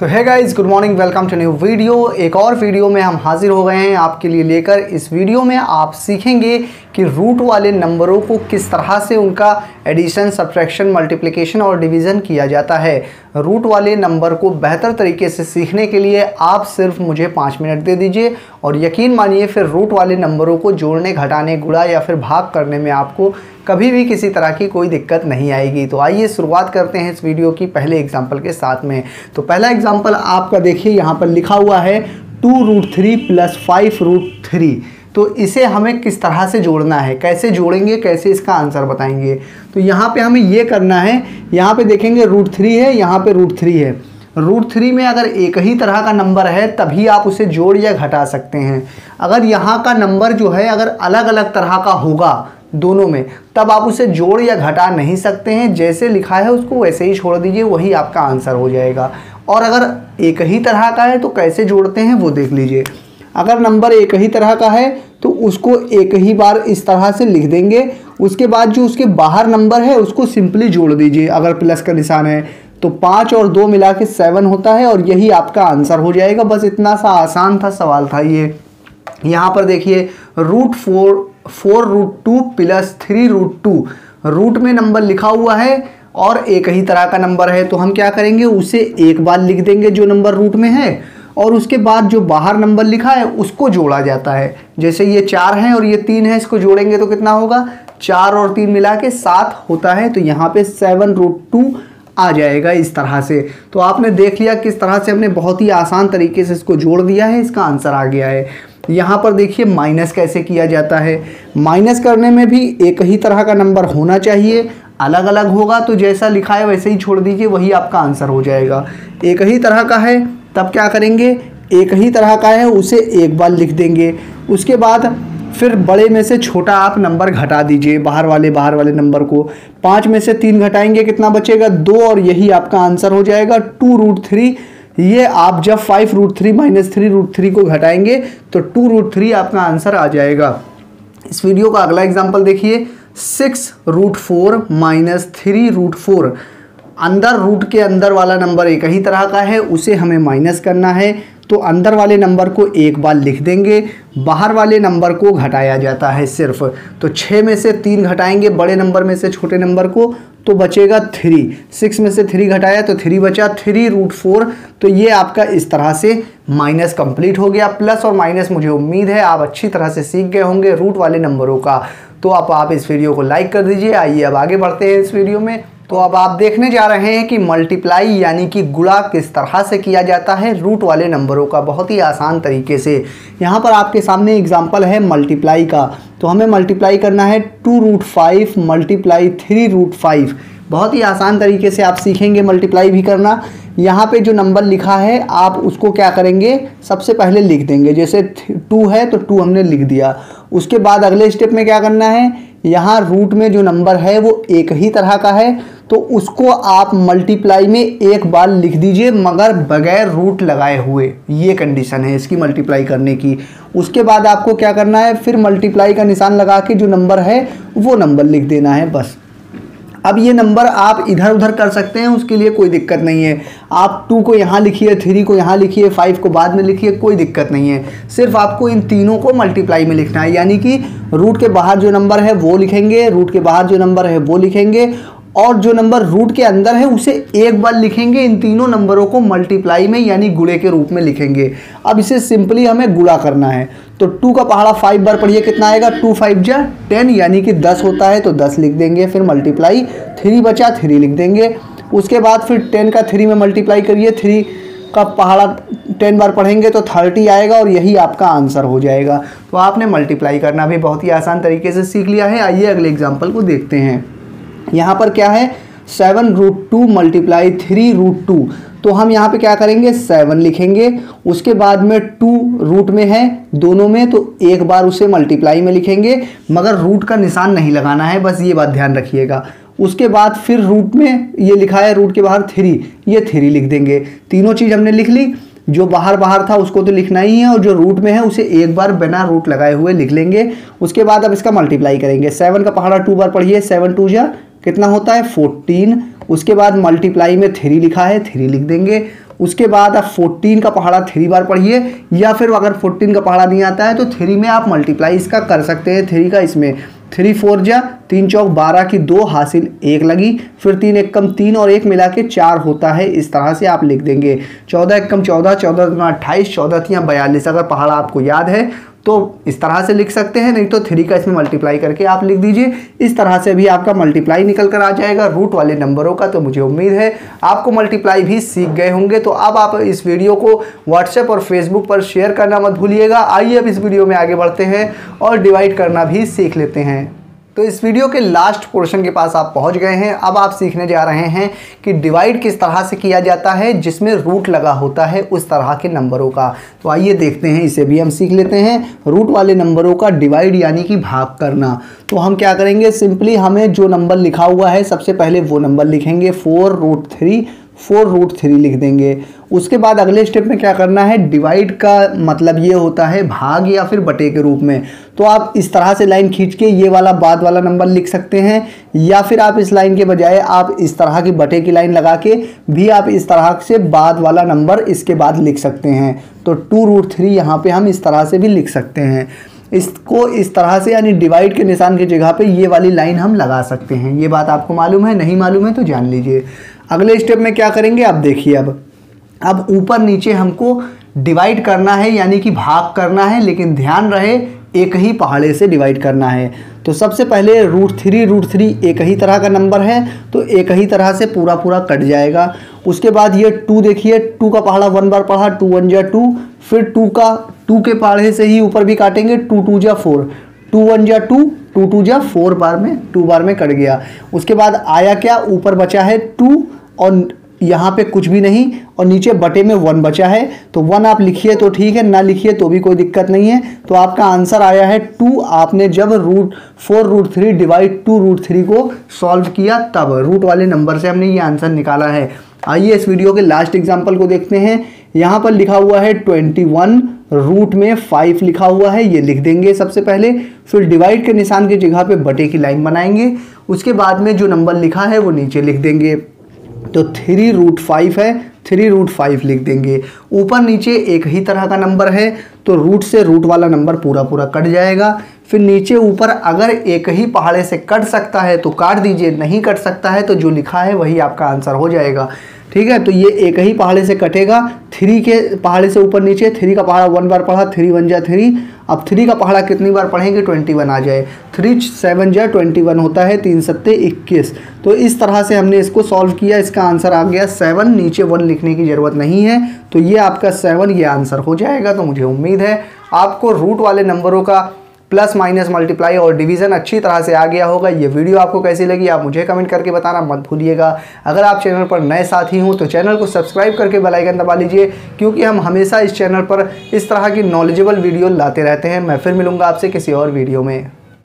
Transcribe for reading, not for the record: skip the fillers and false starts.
तो है guys, good morning, welcome to new video. एक और वीडियो में हम हाजिर हो गए हैं आपके लिए लेकर। इस वीडियो में आप सीखेंगे कि रूट वाले नंबरों को किस तरह से उनका एडिशन, सब्ट्रैक्शन, मल्टीप्लिकेशन और डिवीज़न किया जाता है। रूट वाले नंबर को बेहतर तरीके से सीखने के लिए आप सिर्फ मुझे 5 मिनट दे दीजिए और यकीन मानिए फिर रूट वाले नंबरों को जोड़ने, घटाने, गुणा या फिर भाग करने में आपको कभी भी किसी तरह की कोई दिक्कत नहीं आएगी। तो आइए शुरुआत करते हैं इस वीडियो की पहले एग्जाम्पल के साथ में। तो पहला एग्जाम्पल आपका देखिए, यहाँ पर लिखा हुआ है 2√3 + 5√3। तो इसे हमें किस तरह से जोड़ना है, कैसे जोड़ेंगे, कैसे इसका आंसर बताएंगे। तो यहाँ पे हमें ये करना है, यहाँ पे देखेंगे √3 है, यहाँ पे √3 है। √3 में अगर एक ही तरह का नंबर है तभी आप उसे जोड़ या घटा सकते हैं। अगर यहाँ का नंबर जो है अगर अलग अलग तरह का होगा दोनों में, तब आप उसे जोड़ या घटा नहीं सकते हैं। जैसे लिखा है उसको वैसे ही छोड़ दीजिए, वही आपका आंसर हो जाएगा। और अगर एक ही तरह का है तो कैसे जोड़ते हैं वो देख लीजिए। अगर नंबर एक ही तरह का है तो उसको एक ही बार इस तरह से लिख देंगे। उसके बाद जो उसके बाहर नंबर है उसको सिंपली जोड़ दीजिए। अगर प्लस का निशान है तो 5 और 2 मिला के 7 होता है और यही आपका आंसर हो जाएगा। बस इतना सा आसान था सवाल था ये। यहाँ पर देखिए √4√2 + 3√2। रूट में नंबर लिखा हुआ है और एक ही तरह का नंबर है तो हम क्या करेंगे, उसे एक बार लिख देंगे जो नंबर रूट में है और उसके बाद जो बाहर नंबर लिखा है उसको जोड़ा जाता है। जैसे ये 4 है और ये 3 है, इसको जोड़ेंगे तो कितना होगा, 4 और 3 मिला के 7 होता है। तो यहाँ पे 7√2 आ जाएगा इस तरह से। तो आपने देख लिया किस तरह से हमने बहुत ही आसान तरीके से इसको जोड़ दिया है, इसका आंसर आ गया है। यहाँ पर देखिए माइनस कैसे किया जाता है। माइनस करने में भी एक ही तरह का नंबर होना चाहिए, अलग अलग होगा तो जैसा लिखा है वैसे ही छोड़ दीजिए, वही आपका आंसर हो जाएगा। एक ही तरह का है तब क्या करेंगे, एक ही तरह का है उसे एक बार लिख देंगे। उसके बाद फिर बड़े में से छोटा आप नंबर घटा दीजिए, बाहर वाले नंबर को। 5 में से 3 घटाएंगे, कितना बचेगा, 2, और यही आपका आंसर हो जाएगा 2√3। ये आप जब 5√3 - 3√3 को घटाएंगे तो 2√3 आपका आंसर आ जाएगा। इस वीडियो का अगला एग्जाम्पल देखिए, 6√4 - 3√4। अंदर रूट के अंदर वाला नंबर एक ही तरह का है, उसे हमें माइनस करना है। तो अंदर वाले नंबर को एक बार लिख देंगे, बाहर वाले नंबर को घटाया जाता है सिर्फ। तो 6 में से 3 घटाएंगे बड़े नंबर में से छोटे नंबर को तो बचेगा 3। 6 में से 3 घटाया तो 3 बचा, 3√4। तो ये आपका इस तरह से माइनस कंप्लीट हो गया। प्लस और माइनस मुझे उम्मीद है आप अच्छी तरह से सीख गए होंगे रूट वाले नंबरों का। तो अब आप इस वीडियो को लाइक कर दीजिए। आइए अब आगे बढ़ते हैं इस वीडियो में। तो अब आप देखने जा रहे हैं कि मल्टीप्लाई यानी कि गुणा किस तरह से किया जाता है रूट वाले नंबरों का, बहुत ही आसान तरीके से। यहाँ पर आपके सामने एग्जांपल है मल्टीप्लाई का। तो हमें मल्टीप्लाई करना है 2√5 × 3√5। बहुत ही आसान तरीके से आप सीखेंगे मल्टीप्लाई भी करना। यहाँ पे जो नंबर लिखा है आप उसको क्या करेंगे, सबसे पहले लिख देंगे। जैसे 2 है तो 2 हमने लिख दिया। उसके बाद अगले स्टेप में क्या करना है, यहाँ रूट में जो नंबर है वो एक ही तरह का है तो उसको आप मल्टीप्लाई में एक बार लिख दीजिए, मगर बगैर रूट लगाए हुए। ये कंडीशन है इसकी मल्टीप्लाई करने की। उसके बाद आपको क्या करना है, फिर मल्टीप्लाई का निशान लगा के जो नंबर है वो नंबर लिख देना है बस। अब ये नंबर आप इधर उधर कर सकते हैं, उसके लिए कोई दिक्कत नहीं है। आप 2 को यहाँ लिखिए, 3 को यहाँ लिखिए, 5 को बाद में लिखिए, कोई दिक्कत नहीं है। सिर्फ आपको इन तीनों को मल्टीप्लाई में लिखना है, यानी कि रूट के बाहर जो नंबर है वो लिखेंगे, रूट के बाहर जो नंबर है वो लिखेंगे और जो नंबर रूट के अंदर है उसे एक बार लिखेंगे। इन तीनों नंबरों को मल्टीप्लाई में यानी गुणे के रूप में लिखेंगे। अब इसे सिंपली हमें गुणा करना है। तो 2 का पहाड़ा 5 बार पढ़िए, कितना आएगा, 2 5 जा 10 यानी कि 10 होता है तो 10 लिख देंगे। फिर मल्टीप्लाई 3 बचा, 3 लिख देंगे। उसके बाद फिर 10 का 3 में मल्टीप्लाई करिए, 3 का पहाड़ा 10 बार पढ़ेंगे तो 30 आएगा और यही आपका आंसर हो जाएगा। तो आपने मल्टीप्लाई करना भी बहुत ही आसान तरीके से सीख लिया है। आइए अगले एग्जाम्पल को देखते हैं। यहाँ पर क्या है, 7√2 × 3√2। तो हम यहाँ पे क्या करेंगे, 7 लिखेंगे। उसके बाद में 2 रूट में है दोनों में तो एक बार उसे मल्टीप्लाई में लिखेंगे, मगर रूट का निशान नहीं लगाना है, बस ये बात ध्यान रखिएगा। उसके बाद फिर रूट में ये लिखा है रूट के बाहर 3, ये 3 लिख देंगे। तीनों चीज़ हमने लिख ली। जो बाहर था उसको तो लिखना ही है और जो रूट में है उसे एक बार बिना रूट लगाए हुए लिख लेंगे। उसके बाद अब इसका मल्टीप्लाई करेंगे। 7 का पहाड़ा 2 बार पढ़िए, 7 2 जा कितना होता है 14। उसके बाद मल्टीप्लाई में 3 लिखा है, 3 लिख देंगे। उसके बाद आप 14 का पहाड़ा 3 बार पढ़िए, या फिर अगर 14 का पहाड़ा नहीं आता है तो 3 में आप मल्टीप्लाई इसका कर सकते हैं। 3 का इसमें 3 4 जा 3 चौक 12 की 2 हासिल 1 लगी, फिर 3 एकम 3 और 1 मिला के 4 होता है। इस तरह से आप लिख देंगे 14 एकम 14, 14 दूना 28, 14 तियाँ 42। अगर पहाड़ा आपको याद है तो इस तरह से लिख सकते हैं, नहीं तो 3 का इसमें मल्टीप्लाई करके आप लिख दीजिए। इस तरह से भी आपका मल्टीप्लाई निकल कर आ जाएगा रूट वाले नंबरों का। तो मुझे उम्मीद है आपको मल्टीप्लाई भी सीख गए होंगे। तो अब आप इस वीडियो को व्हाट्सएप और फेसबुक पर शेयर करना मत भूलिएगा। आइए अब इस वीडियो में आगे बढ़ते हैं और डिवाइड करना भी सीख लेते हैं। तो इस वीडियो के लास्ट पोर्शन के पास आप पहुंच गए हैं। अब आप सीखने जा रहे हैं कि डिवाइड किस तरह से किया जाता है जिसमें रूट लगा होता है उस तरह के नंबरों का। तो आइए देखते हैं, इसे भी हम सीख लेते हैं। रूट वाले नंबरों का डिवाइड यानी कि भाग करना। तो हम क्या करेंगे, सिंपली हमें जो नंबर लिखा हुआ है सबसे पहले वो नंबर लिखेंगे, 4√3 4√3 लिख देंगे। उसके बाद अगले स्टेप में क्या करना है, डिवाइड का मतलब ये होता है भाग या फिर बटे के रूप में। तो आप इस तरह से लाइन खींच के ये वाला बाद वाला नंबर लिख सकते हैं, या फिर आप इस लाइन के बजाय आप इस तरह की बटे की लाइन लगा के भी आप इस तरह से बाद वाला नंबर इसके बाद लिख सकते हैं। तो 2√3 यहाँ पे हम इस तरह से भी लिख सकते हैं। इसको इस तरह से यानी डिवाइड के निशान की जगह पे ये वाली लाइन हम लगा सकते हैं। ये बात आपको मालूम है, नहीं मालूम है तो जान लीजिए। अगले स्टेप में क्या करेंगे, आप देखिए। अब ऊपर नीचे हमको डिवाइड करना है यानी कि भाग करना है, लेकिन ध्यान रहे एक ही पहाड़े से डिवाइड करना है। तो सबसे पहले √3 एक ही तरह का नंबर है तो एक ही तरह से पूरा पूरा कट जाएगा। उसके बाद ये 2 देखिए, 2 का पहाड़ा 1 बार पढ़ा, 2 1 जा 2, फिर 2 के पहाड़े से ही ऊपर भी काटेंगे, 2 2 जा 4, 2 1 जा 2, 2 2 जा 4 बार में 2 बार में कट गया। उसके बाद आया क्या, ऊपर बचा है 2 और यहाँ पे कुछ भी नहीं, और नीचे बटे में 1 बचा है। तो 1 आप लिखिए तो ठीक है, ना लिखिए तो भी कोई दिक्कत नहीं है। तो आपका आंसर आया है 2। आपने जब 4√3 डिवाइड 2√3 को सॉल्व किया तब रूट वाले नंबर से हमने ये आंसर निकाला है। आइए इस वीडियो के लास्ट एग्जाम्पल को देखते हैं। यहाँ पर लिखा हुआ है 21, रूट में 5 लिखा हुआ है, ये लिख देंगे सबसे पहले। फिर डिवाइड के निशान की जगह पे बटे की लाइन बनाएंगे। उसके बाद में जो नंबर लिखा है वो नीचे लिख देंगे। तो 3√5 है, 3√5 लिख देंगे। ऊपर नीचे एक ही तरह का नंबर है तो रूट से रूट वाला नंबर पूरा पूरा कट जाएगा। फिर नीचे ऊपर अगर एक ही पहाड़े से कट सकता है तो काट दीजिए, नहीं कट सकता है तो जो लिखा है वही आपका आंसर हो जाएगा। ठीक है, तो ये एक ही पहाड़े से कटेगा। 3 के पहाड़े से ऊपर नीचे, 3 का पहाड़ा 1 बार पढ़ा, 3 1 जा 3। अब 3 का पहाड़ा कितनी बार पढ़ेंगे, 21 आ जाए। 3 7 जा 21 होता है, 3 7 21। तो इस तरह से हमने इसको सॉल्व किया। इसका आंसर आ गया 7। नीचे 1 लिखने की ज़रूरत नहीं है, तो ये आपका 7 ये आंसर हो जाएगा। तो मुझे उम्मीद है आपको रूट वाले नंबरों का प्लस माइनस मल्टीप्लाई और डिवीज़न अच्छी तरह से आ गया होगा। ये वीडियो आपको कैसी लगी आप मुझे कमेंट करके बताना मत भूलिएगा। अगर आप चैनल पर नए साथी हों तो चैनल को सब्सक्राइब करके बेल आइकन दबा लीजिए, क्योंकि हम हमेशा इस चैनल पर इस तरह की नॉलेजेबल वीडियो लाते रहते हैं। मैं फिर मिलूँगा आपसे किसी और वीडियो में।